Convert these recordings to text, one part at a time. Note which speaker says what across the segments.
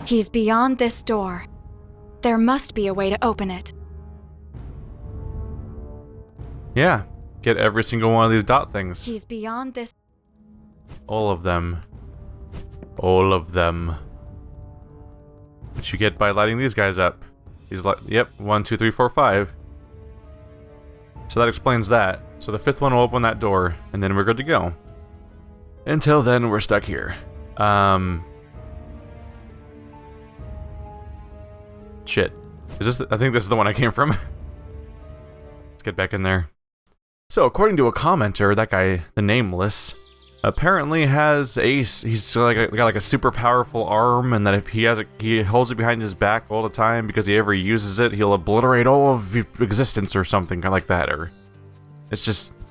Speaker 1: He's beyond this door. There must be a way to open it.
Speaker 2: Yeah, get every single one of these dot things.
Speaker 1: He's beyond this.
Speaker 2: All of them. All of them. Which you get by lighting these guys up. He's like, yep, 1, 2, 3, 4, 5. So that explains that. So the 5th one will open that door, and then we're good to go. Until then, we're stuck here. Shit. Is this I think this is the one I came from. Let's get back in there. So, according to a commenter, that guy, the Nameless, apparently has he's got like a super powerful arm, and that if he holds it behind his back all the time because he ever uses it, he'll obliterate all of existence or something like that. Or it's just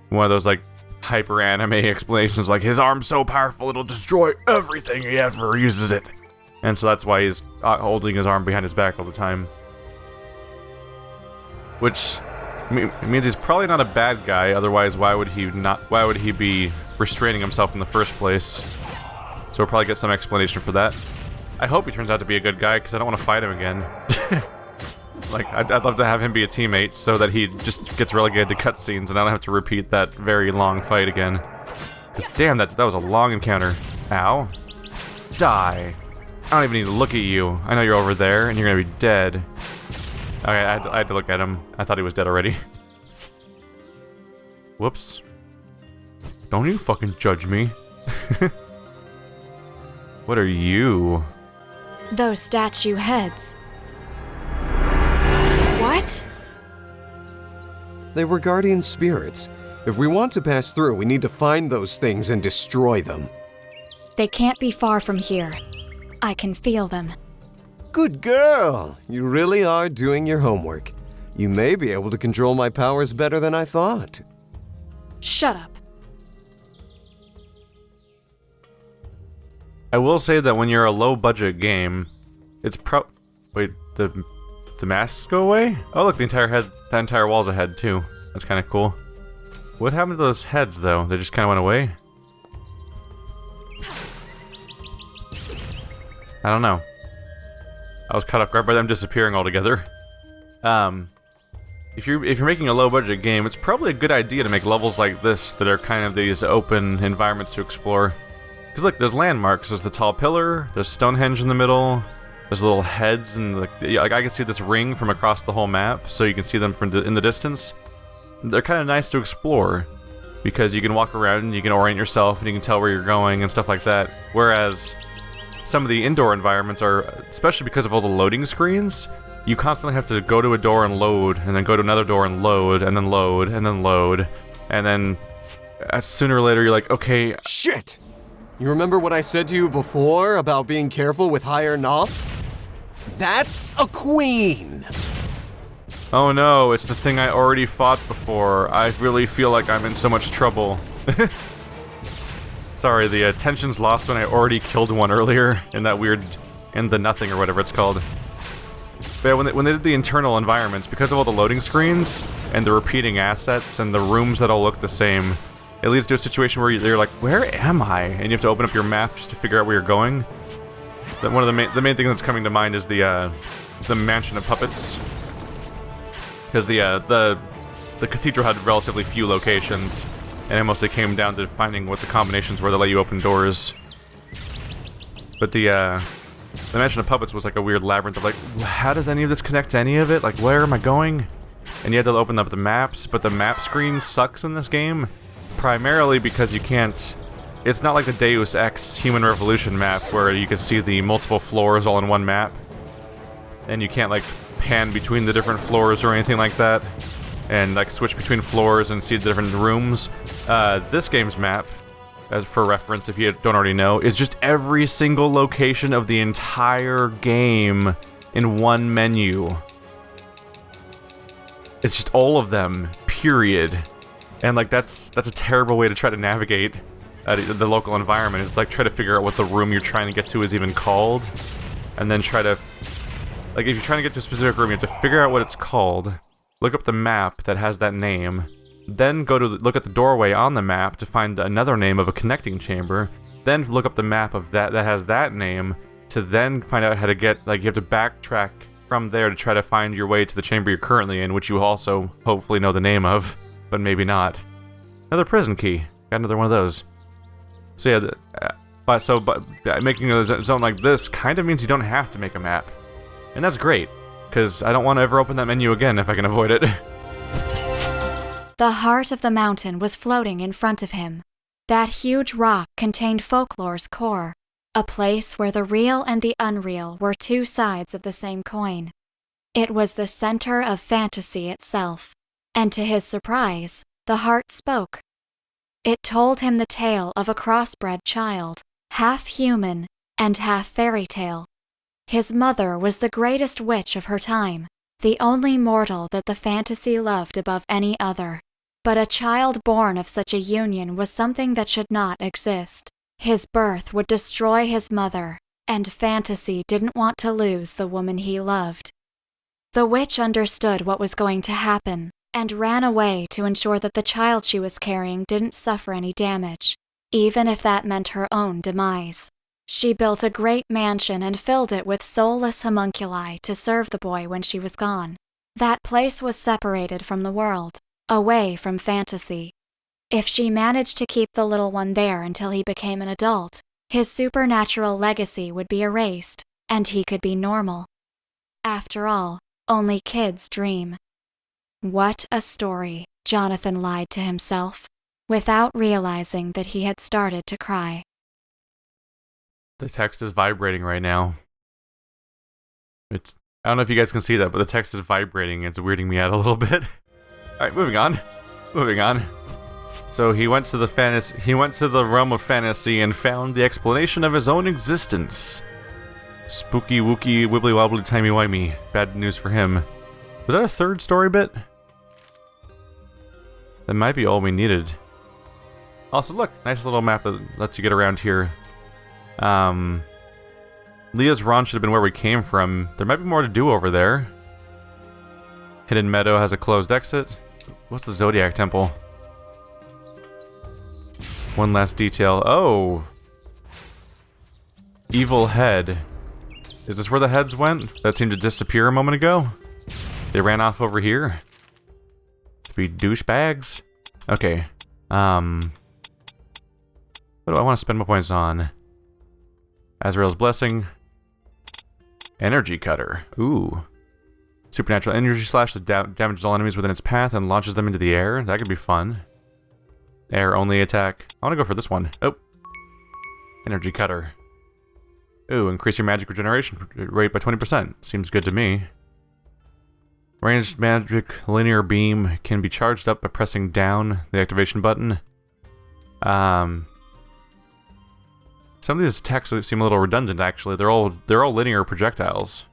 Speaker 2: one of those like hyper anime explanations, like his arm's so powerful it'll destroy everything he ever uses it, and so that's why he's holding his arm behind his back all the time. Which it means he's probably not a bad guy, otherwise why would he be restraining himself in the first place? So we'll probably get some explanation for that. I hope he turns out to be a good guy, because I don't want to fight him again. Like, I'd love to have him be a teammate, so that he just gets relegated to cutscenes, and I don't have to repeat that very long fight again. Because damn, that was a long encounter. Ow. Die. I don't even need to look at you. I know you're over there, and you're gonna be dead. Okay, I had to look at him. I thought he was dead already. Whoops. Don't you fucking judge me. What are you?
Speaker 1: Those statue heads. What?
Speaker 3: They were guardian spirits. If we want to pass through, we need to find those things and destroy them.
Speaker 1: They can't be far from here. I can feel them.
Speaker 3: Good girl! You really are doing your homework. You may be able to control my powers better than I thought.
Speaker 1: Shut up.
Speaker 2: I will say that when you're a low-budget game, it's wait, the masks go away? Oh look, the entire wall's a head too. That's kind of cool. What happened to those heads though? They just kind of went away? I don't know. I was caught off guard by them disappearing altogether. If you're making a low-budget game, it's probably a good idea to make levels like this that are kind of these open environments to explore. Because look, there's landmarks. There's the tall pillar. There's Stonehenge in the middle. There's little heads, and like I can see this ring from across the whole map, so you can see them from in the distance. They're kind of nice to explore because you can walk around and you can orient yourself and you can tell where you're going and stuff like that. Whereas some of the indoor environments are, especially because of all the loading screens, you constantly have to go to a door and load, and then go to another door and load, and then load, and then load, and then sooner or later you're like, okay...
Speaker 3: Shit! You remember what I said to you before about being careful with higher Knopf? That's a queen!
Speaker 2: Oh no, it's the thing I already fought before. I really feel like I'm in so much trouble. Sorry, the tension's lost when I already killed one earlier in that weird... in the nothing or whatever it's called. But yeah, when they did the internal environments, because of all the loading screens, and the repeating assets, and the rooms that all look the same, it leads to a situation where you're like, where am I? And you have to open up your map just to figure out where you're going. One of the main thing that's coming to mind is the Mansion of Puppets. Because the cathedral had relatively few locations, and it mostly came down to finding what the combinations were that let you open doors. But the Mansion of Puppets was like a weird labyrinth of like, how does any of this connect to any of it? Like, where am I going? And you had to open up the maps, but the map screen sucks in this game. Primarily because you can't... It's not like the Deus Ex Human Revolution map where you can see the multiple floors all in one map. And you can't like pan between the different floors or anything like that. And like switch between floors and see the different rooms. This game's map, as for reference if you don't already know, is just every single location of the entire game in one menu. It's just all of them, period. And like that's a terrible way to try to navigate the local environment. It's like try to figure out what the room you're trying to get to is even called, and then try to, like, if you're trying to get to a specific room, you have to figure out what it's called, look up the map that has that name, then go to look at the doorway on the map to find another name of a connecting chamber, then look up the map of that has that name to then find out how to get, like, you have to backtrack from there to try to find your way to the chamber you're currently in, which you also hopefully know the name of, but maybe not. Another prison key. Got another one of those. So yeah, but making a zone like this kind of means you don't have to make a map. And that's great, because I don't want to ever open that menu again if I can avoid it.
Speaker 1: The heart of the mountain was floating in front of him. That huge rock contained folklore's core, a place where the real and the unreal were two sides of the same coin. It was the center of fantasy itself, and to his surprise, the heart spoke. It told him the tale of a crossbred child, half human and half fairy tale. His mother was the greatest witch of her time, the only mortal that the fantasy loved above any other. But a child born of such a union was something that should not exist. His birth would destroy his mother, and fantasy didn't want to lose the woman he loved. The witch understood what was going to happen, and ran away to ensure that the child she was carrying didn't suffer any damage, even if that meant her own demise. She built a great mansion and filled it with soulless homunculi to serve the boy when she was gone. That place was separated from the world, away from fantasy. If she managed to keep the little one there until he became an adult, his supernatural legacy would be erased, and he could be normal. After all, only kids dream. What a story, Jonathan lied to himself, without realizing that he had started to cry.
Speaker 2: The text is vibrating right now. I don't know if you guys can see that, but the text is vibrating. It's weirding me out a little bit. Alright, moving on. Moving on. So he went to the realm of fantasy and found the explanation of his own existence. Spooky wooky wibbly wobbly timey wimey. Bad news for him. Was that a third story bit? That might be all we needed. Also, look, nice little map that lets you get around here. Leah's Run should have been where we came from. There might be more to do over there. Hidden Meadow has a closed exit. What's the Zodiac Temple? One last detail. Oh! Evil Head. Is this where the heads went? That seemed to disappear a moment ago? They ran off over here? To be douchebags? Okay. What do I want to spend my points on? Azrael's Blessing. Energy Cutter. Ooh. Supernatural energy slash that damages all enemies within its path and launches them into the air. That could be fun. Air only attack. I want to go for this one. Oh. Energy Cutter. Ooh, increase your magic regeneration rate by 20%. Seems good to me. Ranged magic linear beam can be charged up by pressing down the activation button. Some of these attacks seem a little redundant, actually. They're all linear projectiles.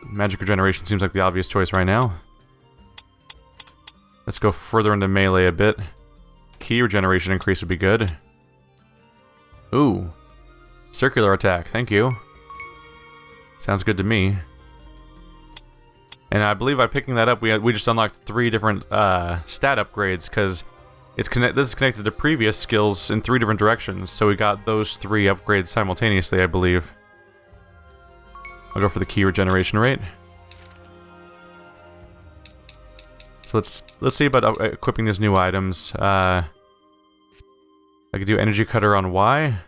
Speaker 2: Magic regeneration seems like the obvious choice right now. Let's go further into melee a bit. Key regeneration increase would be good. Ooh. Circular attack, thank you. Sounds good to me. And I believe by picking that up, we just unlocked 3 different stat upgrades, because this is connected to previous skills in 3 different directions, so we got those 3 upgrades simultaneously, I believe. I'll go for the key regeneration rate. So let's see about equipping these new items. I could do Energy Cutter on Y.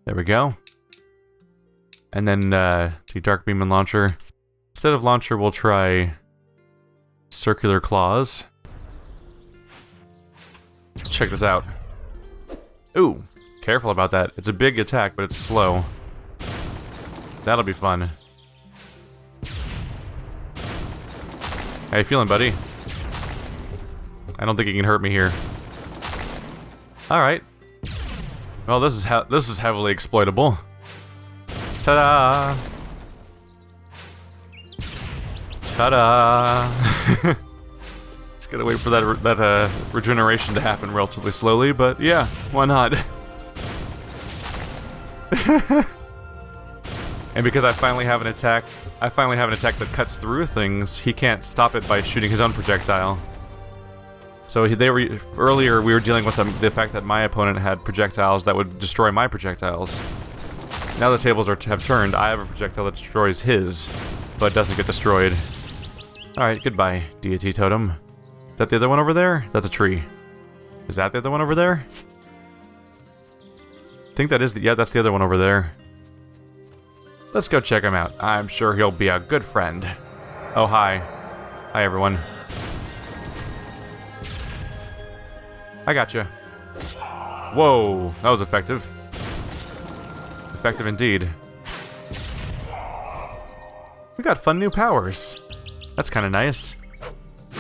Speaker 2: There we go. And then the Dark Beam and Launcher. Instead of Launcher, we'll try Circular Claws. Let's check this out. Ooh, careful about that. It's a big attack, but it's slow. That'll be fun. How you feeling, buddy? I don't think he can hurt me here. Alright. Well, this is heavily exploitable. Ta-da! Ta-da! Just gotta wait for that regeneration to happen relatively slowly, but yeah, why not? And because I finally have an attack that cuts through things, he can't stop it by shooting his own projectile. So they were earlier. We were dealing with the fact that my opponent had projectiles that would destroy my projectiles. Now the tables have turned. I have a projectile that destroys his, but doesn't get destroyed. All right, goodbye, Deity Totem. Is that the other one over there? That's a tree. Is that the other one over there? I think that is yeah, that's the other one over there. Let's go check him out. I'm sure he'll be a good friend. Oh, hi. Hi, everyone. I gotcha. Whoa, that was effective. Effective indeed. We got fun new powers. That's kind of nice.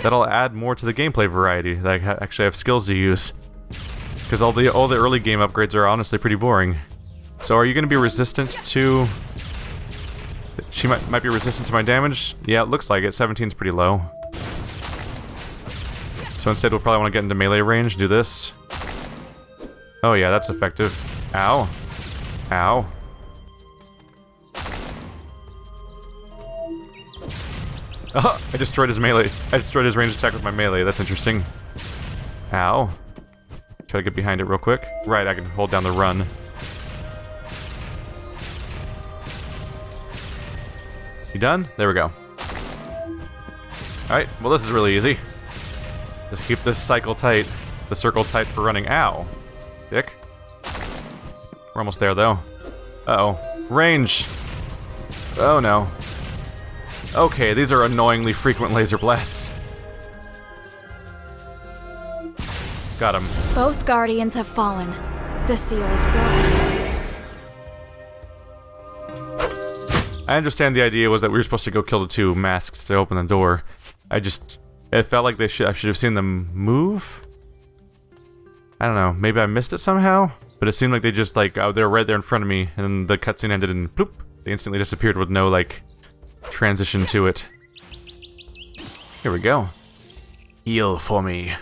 Speaker 2: That'll add more to the gameplay variety. That I actually have skills to use. Because all the early game upgrades are honestly pretty boring. So are you going to be resistant to... She might be resistant to my damage? Yeah, it looks like it. 17's pretty low. So instead we'll probably want to get into melee range, do this. Oh yeah, that's effective. Ow. Ow. Oh, I destroyed his melee. I destroyed his ranged attack with my melee. That's interesting. Ow. Try to get behind it real quick. Right, I can hold down the run. You done? There we go. Alright, well this is really easy. Just keep this cycle tight. The circle tight for running. Ow. Dick. We're almost there though. Uh-oh. Range! Oh no. Okay, these are annoyingly frequent laser blasts. Got him.
Speaker 1: Both guardians have fallen. The seal is broken.
Speaker 2: I understand the idea was that we were supposed to go kill the two masks to open the door. It felt like I should have seen them move? I don't know, maybe I missed it somehow? But it seemed like they just, like, they were right there in front of me, and then the cutscene ended and bloop! They instantly disappeared with no, like, transition to it. Here we go. Heal for me.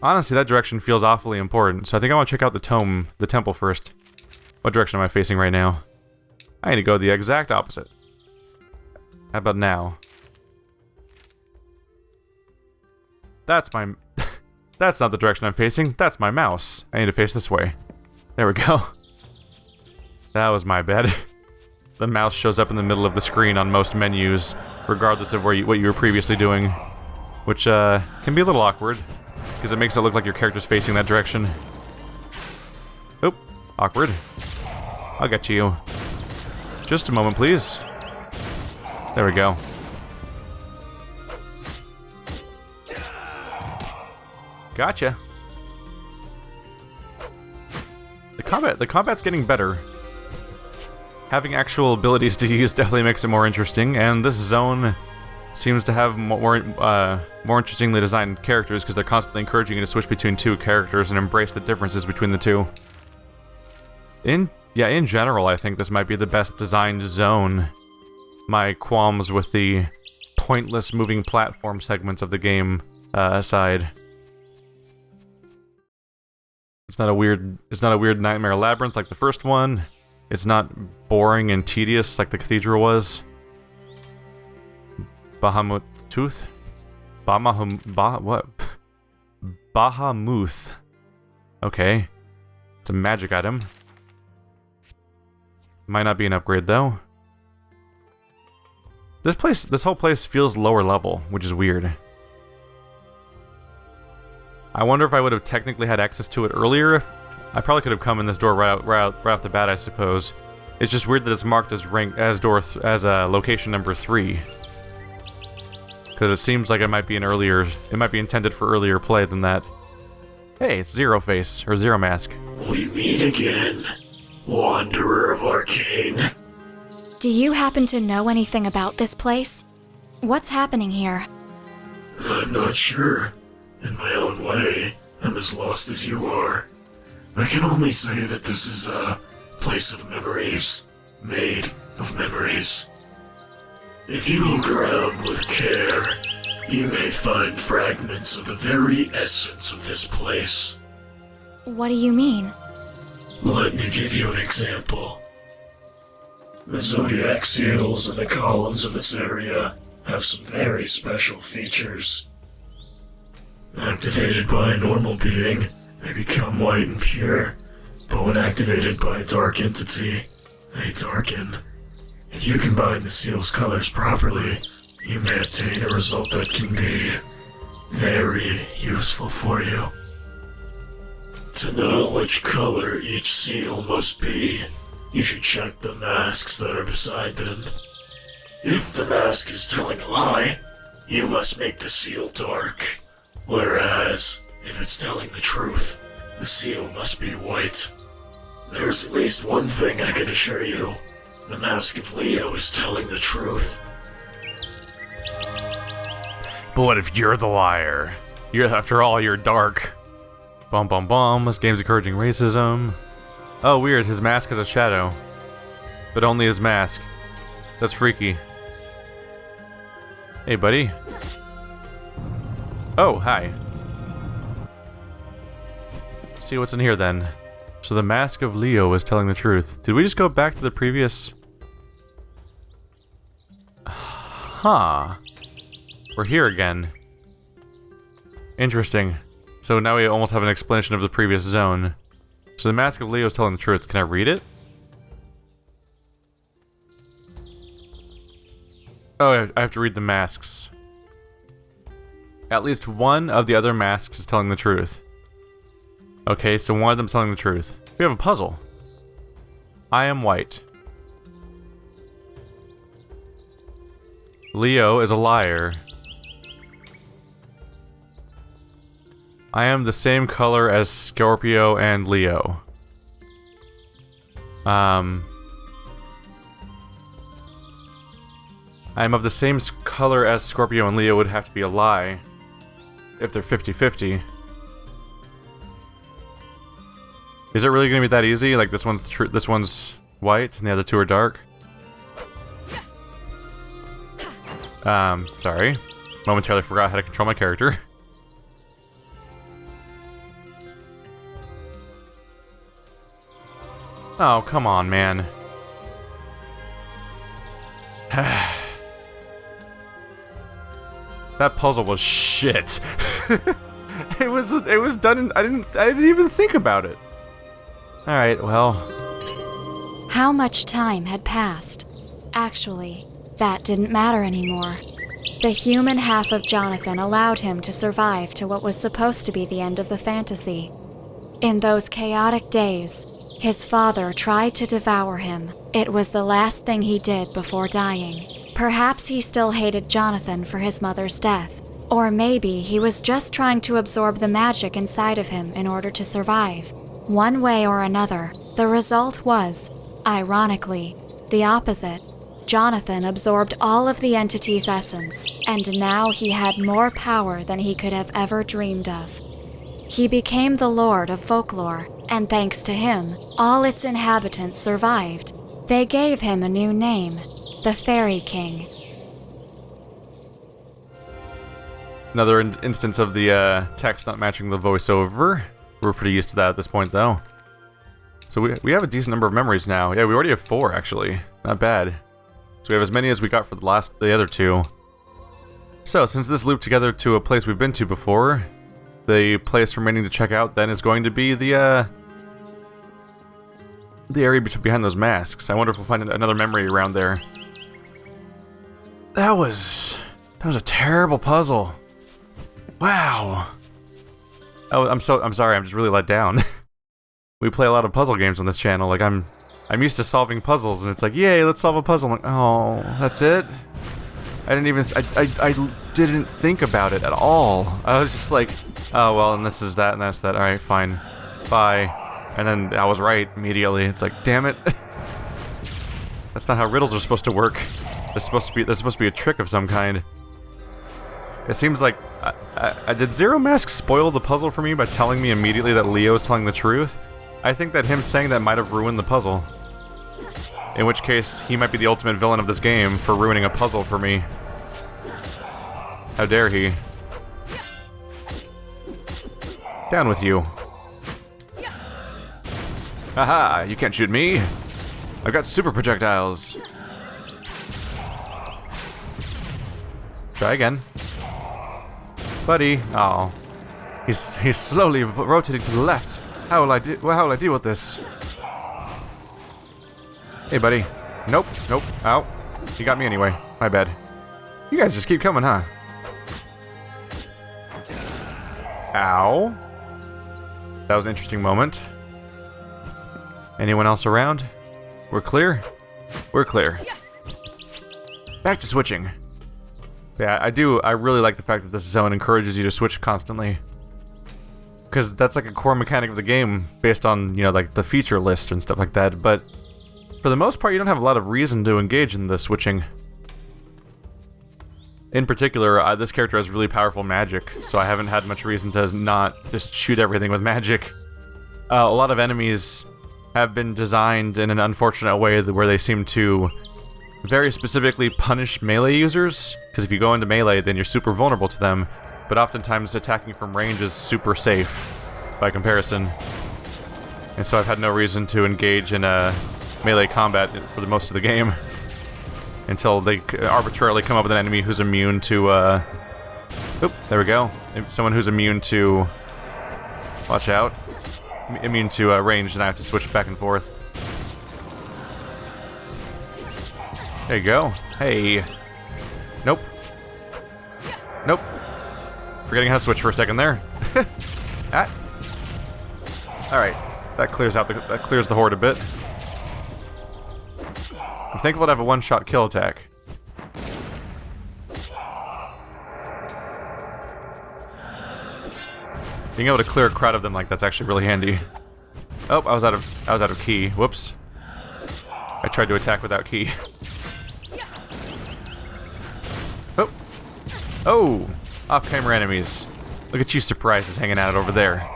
Speaker 2: Honestly, that direction feels awfully important, so I think I want to check out the temple first. What direction am I facing right now? I need to go the exact opposite. How about now? That's my... That's not the direction I'm facing, that's my mouse. I need to face this way. There we go. That was my bad. The mouse shows up in the middle of the screen on most menus, regardless of what you were previously doing. Which, can be a little awkward, because it makes it look like your character's facing that direction. Oop, awkward. I'll get you. Just a moment, please. There we go. Gotcha. The combat's getting better. Having actual abilities to use definitely makes it more interesting, and this zone seems to have more interestingly designed characters because they're constantly encouraging you to switch between two characters and embrace the differences between the two. In general, I think this might be the best designed zone. My qualms with the pointless moving platform segments of the game aside. It's not a weird nightmare labyrinth like the first one. It's not boring and tedious like the cathedral was. Bahamut. Bahamut. Okay. It's a magic item. Might not be an upgrade though. This whole place feels lower level, which is weird. I wonder if I would have technically had access to it earlier. If I probably could have come in this door right off the bat, I suppose. It's just weird that it's marked as location number 3. Because it seems like it might be intended for earlier play than that. Hey, it's Zero Face or Zero Mask.
Speaker 4: We meet again, Wanderer of Arcane.
Speaker 1: Do you happen to know anything about this place? What's happening here?
Speaker 4: I'm not sure. In my own way, I'm as lost as you are. I can only say that this is a place of memories, made of memories. If you look around with care, you may find fragments of the very essence of this place.
Speaker 1: What do you mean?
Speaker 4: Let me give you an example. The zodiac seals and the columns of this area have some very special features. Activated by a normal being, they become white and pure, but when activated by a dark entity, they darken. If you combine the seal's colors properly, you may obtain a result that can be very useful for you. To know which color each seal must be, you should check the masks that are beside them. If the mask is telling a lie, you must make the seal dark. Whereas, if it's telling the truth, the seal must be white. There's at least one thing I can assure you. The Mask of Leo is telling the truth.
Speaker 2: But what if you're the liar? After all, you're dark. Bum bum bum, this game's encouraging racism. Oh weird, his mask has a shadow. But only his mask. That's freaky. Hey buddy. Oh, hi. Let's see what's in here then. So the Mask of Leo is telling the truth. Did we just go back to the previous... Huh. We're here again. Interesting. So now we almost have an explanation of the previous zone. So the Mask of Leo is telling the truth. Can I read it? Oh, I have to read the masks. At least one of the other masks is telling the truth. Okay, so one of them's telling the truth. We have a puzzle. I am white. Leo is a liar. I am the same color as Scorpio and Leo. I'm of the same color as Scorpio and Leo would have to be a lie. If they're 50-50. Is it really gonna be that easy? Like this one's white and the other two are dark? Sorry. Momentarily forgot how to control my character. Oh, come on, man. That puzzle was shit. It was done. I didn't even think about it. All right, well.
Speaker 1: How much time had passed? Actually, that didn't matter anymore. The human half of Jonathan allowed him to survive to what was supposed to be the end of the fantasy. In those chaotic days, his father tried to devour him. It was the last thing he did before dying. Perhaps he still hated Jonathan for his mother's death, or maybe he was just trying to absorb the magic inside of him in order to survive. One way or another, the result was, ironically, the opposite. Jonathan absorbed all of the entity's essence, and now he had more power than he could have ever dreamed of. He became the Lord of Folklore, and thanks to him, all its inhabitants survived. They gave him a new name, the Fairy King.
Speaker 2: Another instance of the text not matching the voiceover. We're pretty used to that at this point, though. So we have a decent number of memories now. Yeah, we already have 4, actually. Not bad. So we have as many as we got for the other 2. So, since this looped together to a place we've been to before, the place remaining to check out then is going to be the area behind those masks. I wonder if we'll find another memory around there. That was a terrible puzzle. Wow. Oh, I'm sorry. I'm just really let down. We play a lot of puzzle games on this channel. Like I'm used to solving puzzles, and it's like, yay, let's solve a puzzle. I'm like, oh, that's it. I didn't think about it at all. I was just like, oh well, and this is that, and that's that. All right, fine, bye. And then I was right immediately. It's like, damn it. That's not how riddles are supposed to work. There's supposed to be a trick of some kind. It seems like did Zero Mask spoil the puzzle for me by telling me immediately that Leo is telling the truth? I think that him saying that might have ruined the puzzle. In which case, he might be the ultimate villain of this game for ruining a puzzle for me. How dare he? Down with you. Haha, you can't shoot me. I've got super projectiles. Try again. Buddy. Oh. He's slowly rotating to the left. How will I deal with this? Hey, buddy. Nope. Ow. He got me anyway. My bad. You guys just keep coming, huh? Ow. That was an interesting moment. Anyone else around? We're clear? We're clear. Back to switching. Yeah, I really like the fact that this zone encourages you to switch constantly. Because that's like a core mechanic of the game based on, you know, like the feature list and stuff like that, but for the most part you don't have a lot of reason to engage in the switching. In particular, this character has really powerful magic, so I haven't had much reason to not just shoot everything with magic. A lot of enemies have been designed in an unfortunate way where they seem to very specifically punish melee users, because if you go into melee then you're super vulnerable to them, but oftentimes attacking from range is super safe by comparison. And so I've had no reason to engage in a melee combat for the most of the game until they arbitrarily come up with an enemy who's immune to oop, there we go. Someone who's immune to, watch out, immune to range, and I have to switch back and forth. There you go. Hey. Nope. Nope. Forgetting how to switch for a second there. Ah. Alright. That clears the horde a bit. I'm thankful to have a one-shot kill attack. Being able to clear a crowd of them like that's actually really handy. Oh, I was out of key. Whoops. I tried to attack without key. Oh. Oh! Off-camera enemies. Look at you surprises hanging out over there.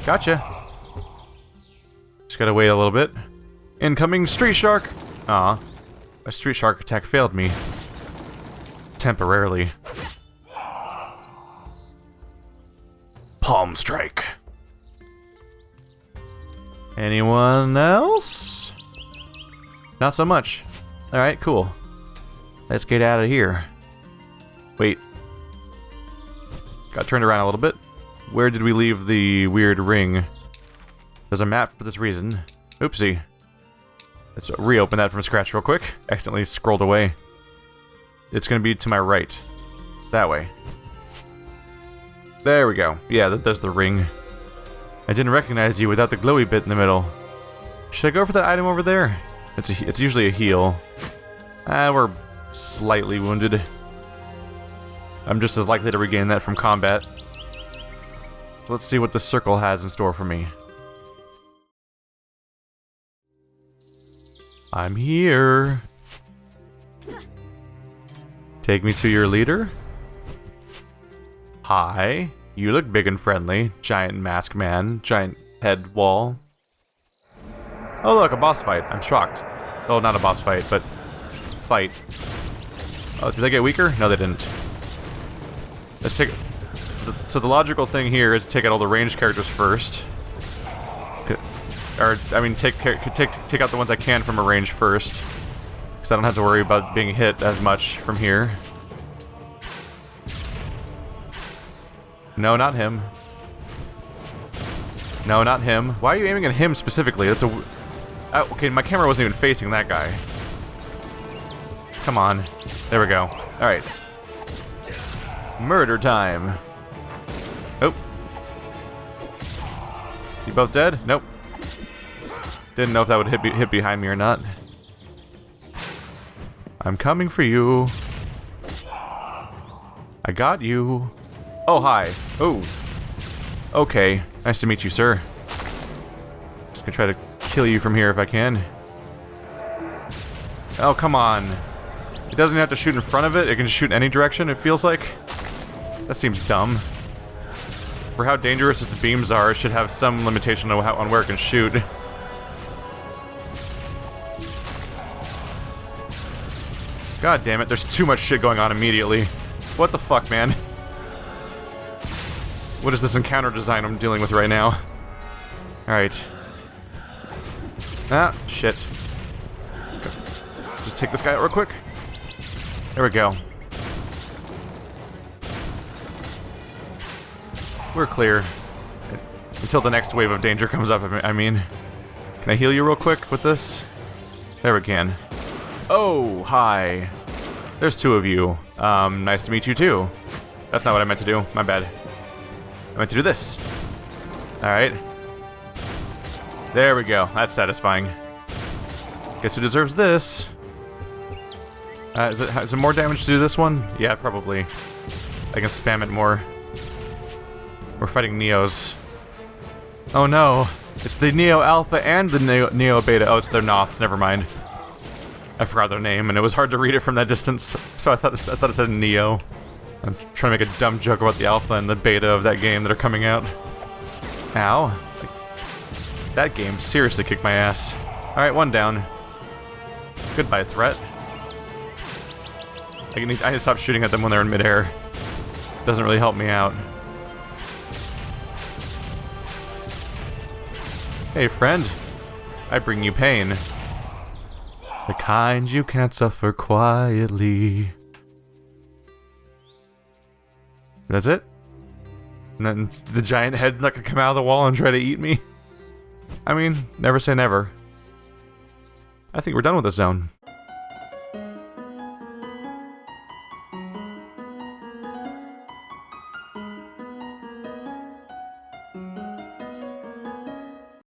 Speaker 2: Gotcha. Just gotta wait a little bit. Incoming street shark! Aw. A street shark attack failed me. Temporarily. Palm strike. Anyone else? Not so much. Alright, cool. Let's get out of here. Wait. Got turned around a little bit. Where did we leave the weird ring? There's a map for this reason. Oopsie. Let's reopen that from scratch real quick. Accidentally scrolled away. It's gonna be to my right. That way. There we go. Yeah, there's the ring. I didn't recognize you without the glowy bit in the middle. Should I go for that item over there? It's usually a heal. We're slightly wounded. I'm just as likely to regain that from combat. So let's see what this circle has in store for me. I'm here. Take me to your leader. Hi. You look big and friendly. Giant mask man. Giant head wall. Oh look, a boss fight. I'm shocked. Oh, not a boss fight, but fight. Oh, did they get weaker? No, they didn't. Let's take... So the logical thing here is to take out all the ranged characters first. Or, I mean, take out the ones I can from a range first. Because I don't have to worry about being hit as much from here. No, not him. No, not him. Why are you aiming at him specifically? That's a... okay, my camera wasn't even facing that guy. Come on. There we go. Alright. Murder time. Oh. You both dead? Nope. Didn't know if that would hit behind me or not. I'm coming for you. I got you. Oh, hi. Oh. Okay. Nice to meet you, sir. Just gonna try to kill you from here if I can. Oh, come on. It doesn't have to shoot in front of it. It can just shoot in any direction, it feels like. That seems dumb. For how dangerous its beams are, it should have some limitation on where it can shoot. God damn it, there's too much shit going on immediately. What the fuck, man? What is this encounter design I'm dealing with right now? Alright. Ah, shit. Just take this guy out real quick. There we go. We're clear. Until the next wave of danger comes up, I mean. Can I heal you real quick with this? There we can. Oh, hi. There's two of you. Nice to meet you too. That's not what I meant to do. My bad. I meant to do this. Alright. There we go. That's satisfying. Guess who deserves this? Is it more damage to do this one? Yeah, probably. I can spam it more. We're fighting Neos. Oh no. It's the Neo Alpha and the Neo Beta. Oh, it's their Noths. Never mind. I forgot their name, and it was hard to read it from that distance, so I thought it said Neo. I'm trying to make a dumb joke about the Alpha and the Beta of that game that are coming out. Ow. That game seriously kicked my ass. Alright, one down. Goodbye, threat. I need to stop shooting at them when they're in midair. Doesn't really help me out. Hey, friend. I bring you pain. The kind you can't suffer quietly. That's it? And then the giant head not gonna come out of the wall and try to eat me? I mean, never say never. I think we're done with this zone.